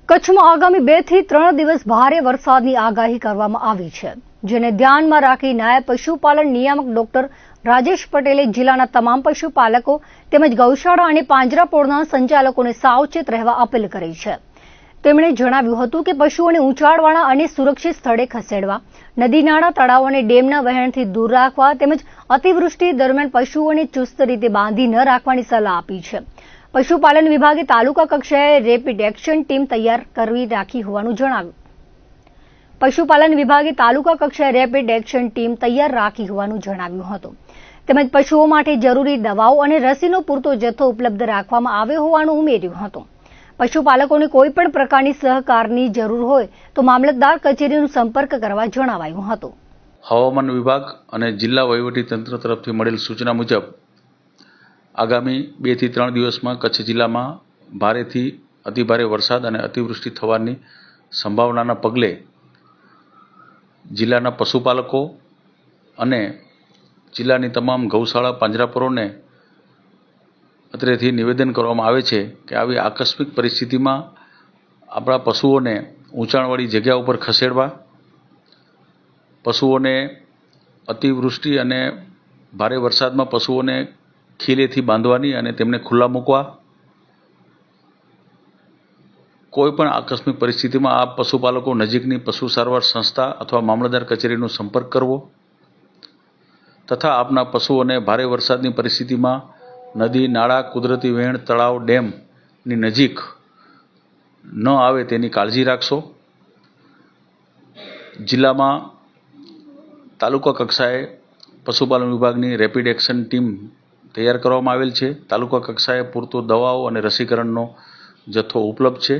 કચ્છમાં આગામી 2 થી 3 દિવસ ભારે વરસાદની આગાહી કરવામાં આવી છે, જેને ધ્યાનમાં રાખી નાયબ પશુપાલન નિયામક ડોક્ટર રાજેશ પટેલે જિલ્લાના તમામ પશુપાલકો તેમજ ગૌશાળા અને પાંજરાપોળના સંચાલકોને સાવચેત રહેવા અપીલ કરી છે. તેમણે જણાવ્યું હતું કે પશુઓને ઊંચાણવાળા અને સુરક્ષિત સ્થળે ખસેડવા, નદી નાળા તળાવ અને ડેમના વહેણથી દૂર રાખવા તેમજ અતિવૃષ્ટિ દરમિયાન પશુઓને ચુસ્ત રીતે બાંધી ન રાખવાની સલાહ આપી છે. પશુપાલન વિભાગે તાલુકા કક્ષાએ રેપિડ એક્શન ટીમ તૈયાર કરી રાખી હોવાનું જણાવ્યું. પશુપાલન વિભાગે તાલુકા કક્ષાએ રેપિડ એક્શન ટીમ તૈયાર રાખી હોવાનું જણાવ્યું હતું. તેમજ પશુઓ માટે જરૂરી દવાઓ અને રસીનો પૂરતો જથ્થો ઉપલબ્ધ રાખવામાં આવ્યો હોવાનું ઉમેર્યું હતું. પશુપાલકોને કોઈ પણ પ્રકારની સહકારની જરૂર હોય તો મામલતદાર કચેરીનો સંપર્ક કરવા જણાવાયું હતું. હવામાન વિભાગ અને જિલ્લા વહીવટીતંત્ર તરફથી મળેલ સૂચના મુજબ આગામી 2 થી 3 દિવસમાં કચ્છ જિલ્લામાં ભારેથી અતિભારે વરસાદ અને અતિવૃષ્ટિ થવાની સંભાવનાના પગલે જિલ્લાના પશુપાલકો અને જિલ્લાની તમામ ગૌશાળા પાંજરાપોળોને અત્રેથી નિવેદન કરવામાં આવે છે કે આવી આકસ્મિક પરિસ્થિતિમાં આપણા પશુઓને ઊંચાણવાળી જગ્યા ઉપર ખસેડવા, પશુઓને અતિવૃષ્ટિ અને ભારે વરસાદમાં પશુઓને ખીલેથી બાંધવાની અને તેમને ખુલ્લા મૂકવા, કોઈ પણ આકસ્મિક પરિસ્થિતિમાં આ પશુપાલકો નજીકની પશુ સારવાર સંસ્થા અથવા મામલતદાર કચેરીનો સંપર્ક કરવો તથા આપના પશુઓને ભારે વરસાદની પરિસ્થિતિમાં નદી, નાળા, કુદરતી વહેણ, તળાવ, ડેમની નજીક ન આવે તેની કાળજી રાખશો. જિલ્લામાં તાલુકા કક્ષાએ પશુપાલન વિભાગની રેપિડ એક્શન ટીમ તૈયાર કરવામાં આવેલ છે. તાલુકા કક્ષાએ પૂરતો દવાઓ અને રસીકરણનો જથ્થો ઉપલબ્ધ છે.